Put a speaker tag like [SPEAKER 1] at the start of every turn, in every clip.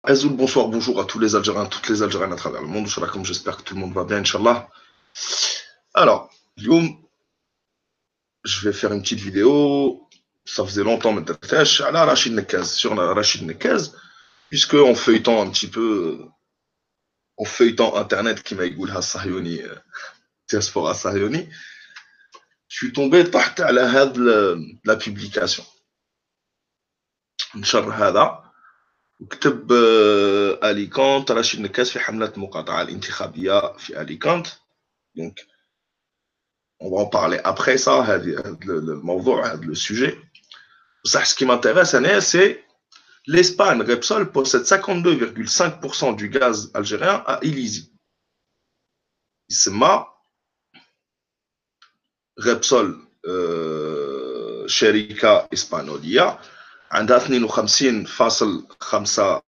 [SPEAKER 1] Azoul, bonsoir, bonjour à tous les Algériens, toutes les Algériennes à travers le monde. Inch'Allah, comme j'espère que tout le monde va bien, Inch'Allah. Alors, Lyoum, je vais faire une petite vidéo. Ça faisait longtemps maintenant. Rachid Nekaz, sur Rachid Nekaz, puisque en feuilletant un petit peu, en feuilletant Internet qui m'a égoulé Sahyouni, diaspora Sahyouni, je suis tombé تحت على la publication. نشر هذا وكتب أليكانت رشيد نكاس في حملة المقاطعة الانتخابية في أليكانت. Donc, on va en parler après ça, le sujet. Ce qui m'intéresse, c'est l'Espagne, Repsol, possède 52,5% du gaz algérien à Illizi. اسمها Repsol شركة إسبانيولية عندها 52.5%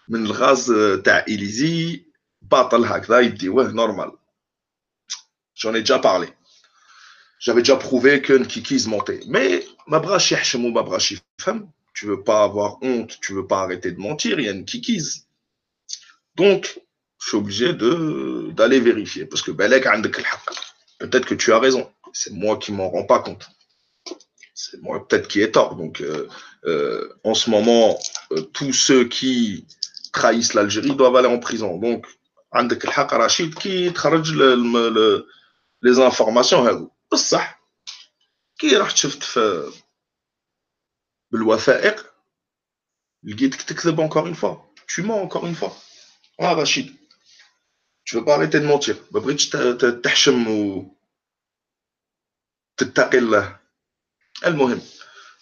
[SPEAKER 1] من الغاز تاع إليزي باطل هكذا يديوه نورمال. J'en ai déjà parlé. J'avais déjà prouvé que Nkikis mentait. Mais Mabrachi Hachem ou Mabrachi Femme, tu veux pas avoir honte, tu veux pas arrêter de mentir, il y a Nkikis. Donc, je suis obligé d'aller vérifier. Parce que peut-être que tu as raison. C'est moi qui m'en rends pas compte. C'est moi peut-être qui ai tort. Donc, en ce moment, tous ceux qui trahissent l'Algérie doivent aller en prison. Donc, عندك الحق رشيد كي تخرج les informations هذو. بصح كي رحت شفت في بالوثائق لقيتك تكذب encore une fois. Tu mens encore une fois. Ah Rachid, tu veux pas arrêter de mentir. ما بغيتش تحشم وتتقي الله. المهم.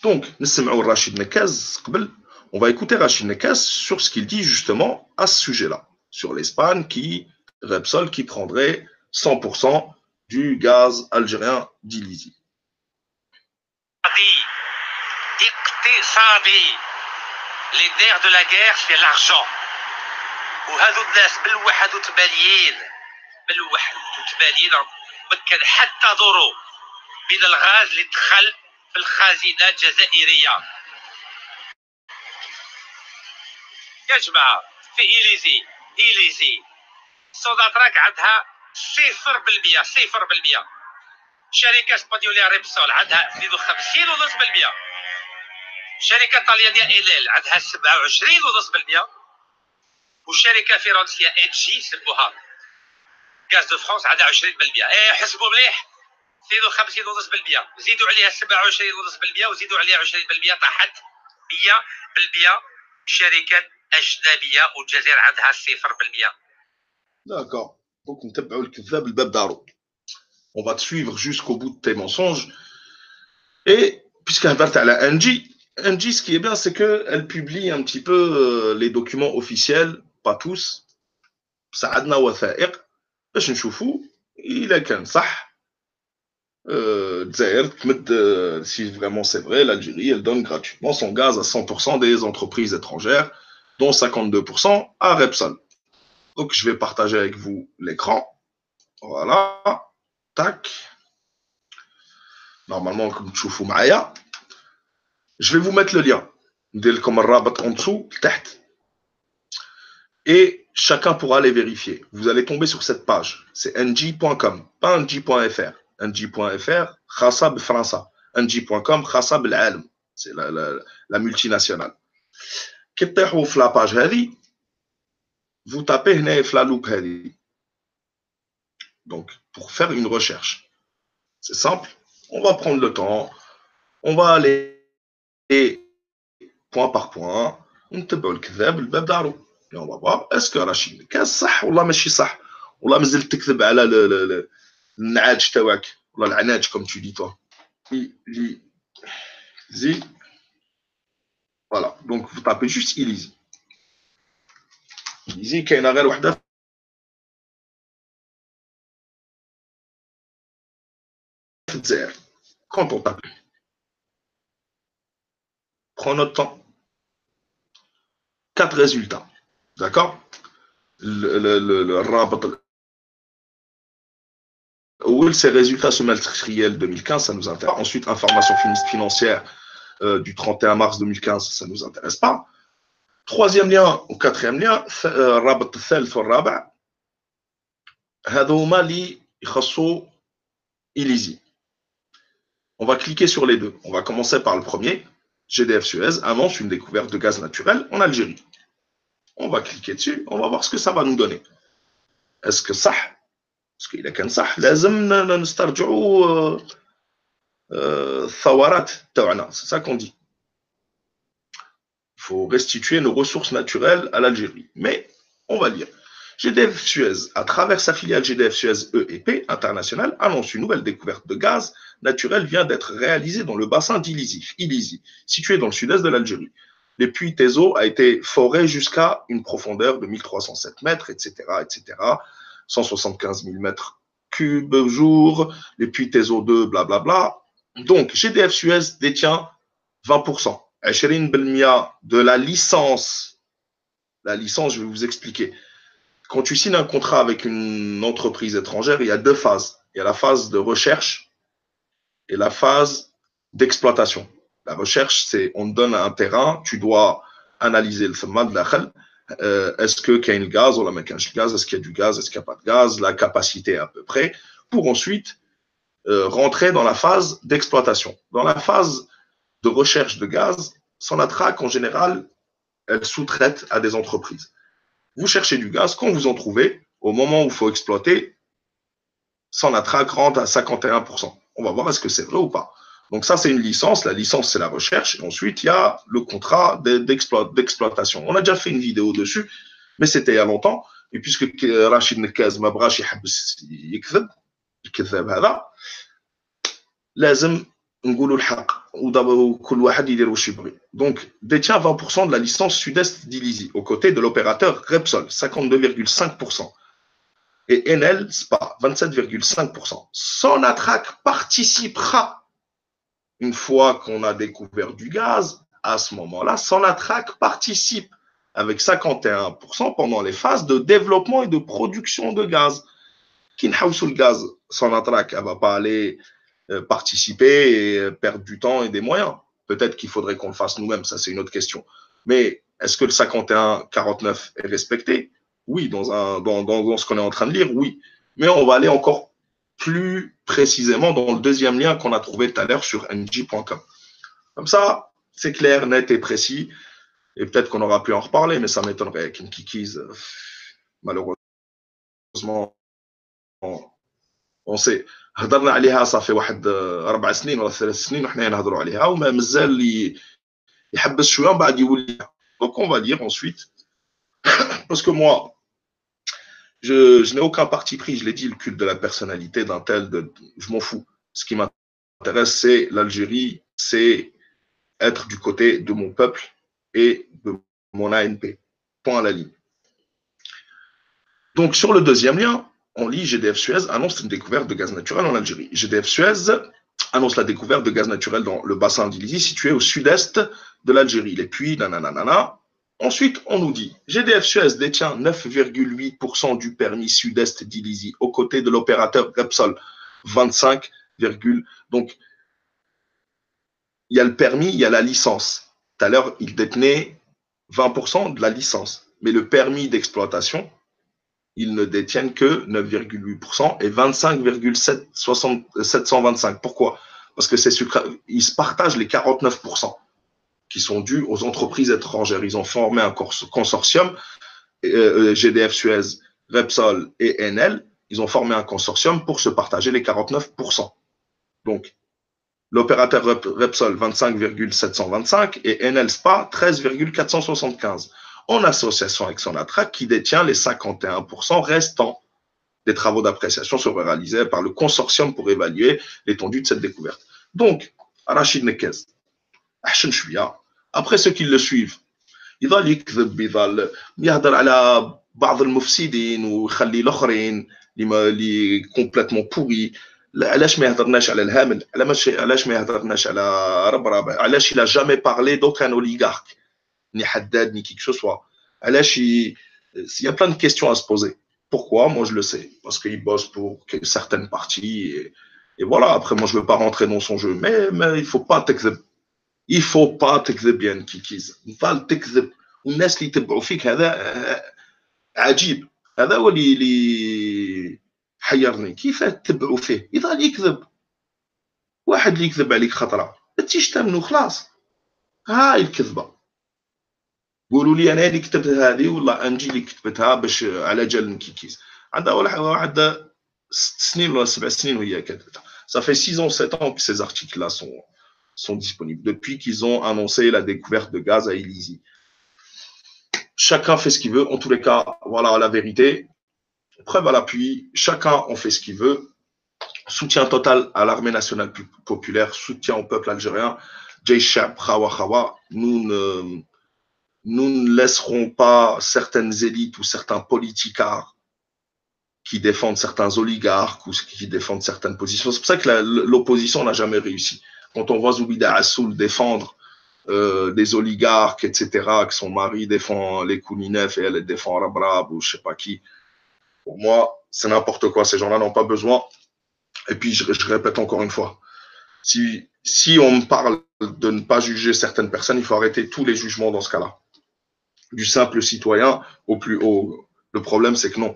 [SPEAKER 1] Donc, نسمعوا Rachid Nekaz قبل. On va écouter Rachid Nekaz sur ce qu'il dit justement à ce sujet-là. Sur l'Espagne qui, Repsol, qui prendrait 100% du gaz algérien d'Illizi.
[SPEAKER 2] اقتصادي les nerfs de la guerre c'est l'argent وهذو الناس بال81 ما كان حتى دورو من الغاز اللي دخل في الخزينه الجزائريه يا جماعه في إليزي سوناتراك عندها 0% شركه اسبانيوليه ريبسول عندها 52.5%. شركه طليانيه إليل عندها 27.5%. والشركه فرنسيه NG سموها غاز دو فرانس عندها 20%. حسبوا مليح 52.5%. زيدوا عليها 27.5% وزيدوا عليها 20% طاحت 100% شركه اجنبيه والجزائر عندها 0%.
[SPEAKER 1] D'accord. Donc, نتبعوا الكذاب الباب دارو. On va te suivre jusqu'au bout de tes mensonges. Et puisque هضرت على NG, ce qui est bien, c'est qu'elle publie un petit peu les documents officiels, pas tous. Ça عندنا وثائق باش نشوفوا إلا كان صح. الجزائر تمد, si vraiment c'est vrai, l'Algérie, elle donne gratuitement son gaz à 100% des entreprises étrangères, dont 52% à Repsol. Donc, je vais partager avec vous l'écran. Voilà. Tac. Normalement, comme tu vois, Maya. Je vais vous mettre le lien. Comme rabat en dessous, تحت. Et chacun pourra les vérifier. Vous allez tomber sur cette page. C'est ng.com, pas ng.fr. ng.fr, khassa France. ng.com, khassa بالعالم. C'est la multinationale. كي تطيحوا في la page هذه, vous tapez هنا في la loupe هذه. Donc, pour faire une recherche. C'est simple. On va prendre le temps. On va aller point par point. ونتبعوا الكذاب الباب دارو. Et on va voir, est-ce que Rachid Nekaz صح ولا ماشي صح؟ والله مازلت تكذب على النعاج تاعك ولا العناج comme tu dis toi. Illizi. Voilà, donc vous tapez juste Illizi. Illizi كاينه غير وحده في الجزائر. Quand on tape, prends notre temps. 4 résultats. D'accord? Le رابط ces résultats semestriels 2015, ça nous intéresse. Ensuite, information financière du 31 mars 2015, ça ne nous intéresse pas. Troisième lien ou quatrième lien, الرابط الثالث والرابع هذو هما اللي يخصوا إليزي. On va cliquer sur les deux. On va commencer par le premier. GDF Suez annonce une découverte de gaz naturel en Algérie. On va cliquer dessus, on va voir ce que ça va nous donner. Est-ce que ça, parce qu'il a qu'un ça, لازم نسترجعوا الثورات تاعنا, c'est ça qu'on dit. Il faut restituer nos ressources naturelles à l'Algérie. Mais on va lire. GDF Suez, à travers sa filiale GDF Suez E&P International, annonce une nouvelle découverte de gaz naturel vient d'être réalisée dans le bassin d'Ilizi, situé dans le sud-est de l'Algérie. Les puits Tezo a été foré jusqu'à une profondeur de 1307 mètres, etc., etc., 175 000 mètres cubes jour, les puits Tezo 2, blablabla. Donc, GDF Suez détient 20%, 20% de la licence. La licence, je vais vous expliquer. Quand tu signes un contrat avec une entreprise étrangère, il y a deux phases. Il y a la phase de recherche et la phase d'exploitation. La recherche, c'est on te donne un terrain, tu dois analyser le thème de la est-ce qu'il y a le gaz ou la mécanique gaz, est-ce qu'il y a du gaz, est-ce qu'il n'y a pas de gaz, la capacité à peu près, pour ensuite rentrer dans la phase d'exploitation. Dans la phase de recherche de gaz, Sonatrach, en général, elle sous-traite à des entreprises. Vous cherchez du gaz, quand vous en trouvez, au moment où il faut exploiter, Sonatrach rentre à 51%. On va voir est-ce que c'est vrai ou pas. Donc ça, c'est une licence. La licence, c'est la recherche. Et ensuite, il y a le contrat d'exploitation. On a déjà fait une vidéo dessus, mais c'était il y a longtemps. Et puisque Rachid Nekaz ما بغاش يحبس يكذب الكذاب هذا لازم نقولوا الحق وكل واحد يدير واش يبغي. Donc détient 20% de la licence sud-est d'Ilizi aux côtés de l'opérateur Repsol 52,5%. Et Enel Spa 27,5%. Sonatrach participera une fois qu'on a découvert du gaz. À ce moment-là, Sonatrach participe avec 51% pendant les phases de développement et de production de gaz. Qui n'a le gaz, Sonatrach ne va pas aller participer et perdre du temps et des moyens. Peut-être qu'il faudrait qu'on le fasse nous-mêmes, ça c'est une autre question. Mais est-ce que le 51-49 est respecté? Oui, dans ce qu'on est en train de lire, oui. Mais on va aller encore plus précisément dans le deuxième lien qu'on a trouvé tout à l'heure sur ng.com. Comme ça, c'est clair, net et précis. Et peut-être qu'on aura pu en reparler, mais ça m'étonnerait qu'une kikise, malheureusement, on sait. هضرنا عليها صافي واحد 4 سنين ولا 3 سنين وحنا نهضروا عليها وما مازال يحبس شويه ومن بعد يولي. Donc on va lire ensuite. Parce que moi, je n'ai aucun parti pris, je l'ai dit, le culte de la personnalité d'un tel, je m'en fous. Ce qui m'intéresse, c'est l'Algérie, c'est être du côté de mon peuple et de mon ANP. Point à la ligne. Donc sur le deuxième lien, on lit GDF Suez annonce une découverte de gaz naturel en Algérie. GDF Suez annonce la découverte de gaz naturel dans le bassin d'Ilizi situé au sud-est de l'Algérie. Les puits, nanana. Ensuite, on nous dit GDF Suez détient 9,8% du permis sud-est d'Ilizi aux côtés de l'opérateur Repsol 25, donc il y a le permis, il y a la licence. Tout à l'heure, il détenait 20% de la licence, mais le permis d'exploitation, ils ne détiennent que 9,8% et 25,725. Pourquoi? Parce que ils se partagent les 49% qui sont dus aux entreprises étrangères. Ils ont formé un consortium, GDF Suez, Repsol et Enel, ils ont formé un consortium pour se partager les 49%. Donc, l'opérateur Repsol 25,725 et Enel Spa 13,475. En association avec Sonatrach qui détient les 51% restants des travaux d'appréciation seront réalisés par le consortium pour évaluer l'étendue de cette découverte. Donc, Rachid Nekez, après ceux qui le suivent, يظل يكذب يظل يهضر على بعض المفسدين ويخلي الاخرين اللي كومبليتمون بوري. علاش ما يهضرناش على الهامل؟ علاش ما يهضرناش على ربرب؟ علاش il a jamais parlé d'aucun oligarque ni Haddad ni qui que ce soit? علاش il y a plein de questions à se poser. Pourquoi? Moi je le sais parce qu'il bosse pour certaines parties et voilà. Après moi je veux pas rentrer dans son jeu, mais il faut pas t'exhiber. Il faut pas تكذب يا نكيكيز. ظل تكذب والناس اللي يتبعوا فيك هذا عجيب. هذا هو اللي حيرني، كيف تتبعوا فيه يظل يكذب. واحد اللي يكذب عليك خطره تجيش تامنوا خلاص، هاي الكذبه. قولوا لي انا اللي كتبت هذه ولا انجي اللي كتبتها باش على جال نكيكيز. عندها واحد 6 سنين ولا 7 سنين وهي كتبتها. Ça fait 6 ans, 7 ans que ces articles-là sont disponibles, depuis qu'ils ont annoncé la découverte de gaz à Élysée. Chacun fait ce qu'il veut. En tous les cas, voilà la vérité. Preuve à l'appui, chacun en fait ce qu'il veut. Soutien total à l'armée nationale populaire, soutien au peuple algérien. Jaysh Khawa Khawa, nous ne laisserons pas certaines élites ou certains politicards qui défendent certains oligarques ou qui défendent certaines positions. C'est pour ça que l'opposition n'a jamais réussi. Quand on voit Zoubida Assoul défendre des oligarques, etc., que son mari défend les Kouninef et elle défend Rabrab ou je sais pas qui, pour moi, c'est n'importe quoi. Ces gens-là n'ont pas besoin. Et puis, je répète encore une fois, si on me parle de ne pas juger certaines personnes, il faut arrêter tous les jugements dans ce cas-là. Du simple citoyen au plus haut. Le problème, c'est que non.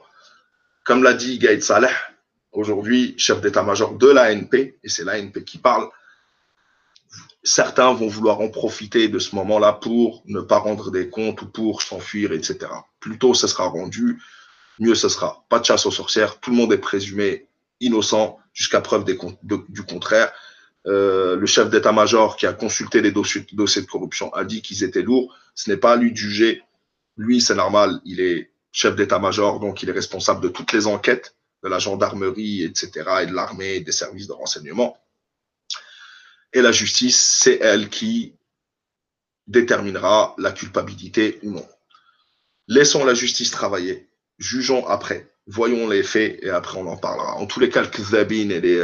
[SPEAKER 1] Comme l'a dit Gaïd Saleh, aujourd'hui, chef d'état-major de l'ANP, et c'est l'ANP qui parle, certains vont vouloir en profiter de ce moment-là pour ne pas rendre des comptes ou pour s'enfuir, etc. Plus tôt ça sera rendu, mieux ce sera. Pas de chasse aux sorcières, tout le monde est présumé innocent jusqu'à preuve du contraire. Le chef d'état-major qui a consulté les dossiers de corruption a dit qu'ils étaient lourds. Ce n'est pas à lui de juger. Lui, c'est normal, il est chef d'état-major, donc il est responsable de toutes les enquêtes de la gendarmerie, etc., et de l'armée, et des services de renseignement. Et la justice, c'est elle qui déterminera la culpabilité ou non. Laissons la justice travailler, jugeons après, voyons les faits et après on en parlera. En tous les cas, le kzabine et les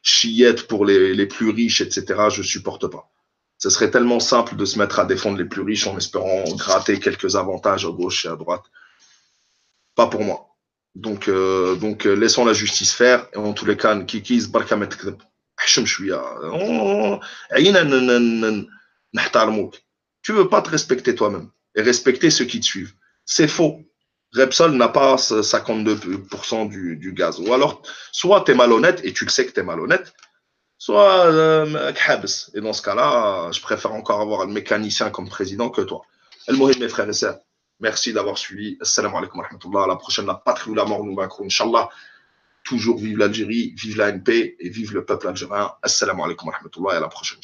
[SPEAKER 1] chillettes pour les plus riches, etc., je ne supporte pas. Ce serait tellement simple de se mettre à défendre les plus riches en espérant gratter quelques avantages à gauche et à droite. Pas pour moi. Donc laissons la justice faire. Et en tous les cas, Kikiz, Barkamet Kdeb. Tu ne veux pas te respecter toi-même et respecter ceux qui te suivent. C'est faux. Repsol n'a pas 52% du gaz. Ou alors, soit tu es malhonnête et tu le sais que tu es malhonnête, soit Khabs. Et dans ce cas-là, je préfère encore avoir un mécanicien comme président que toi. El-Mohim, mes frères et sœurs, merci d'avoir suivi. Assalamu alaikum wa rahmatullah. À la prochaine, la patrie ou la mort nous vaincrons. Inch'Allah. Toujours vive l'Algérie, vive l'ANP et vive le peuple algérien. Assalamu alaikum wa rahmatullah et à la prochaine.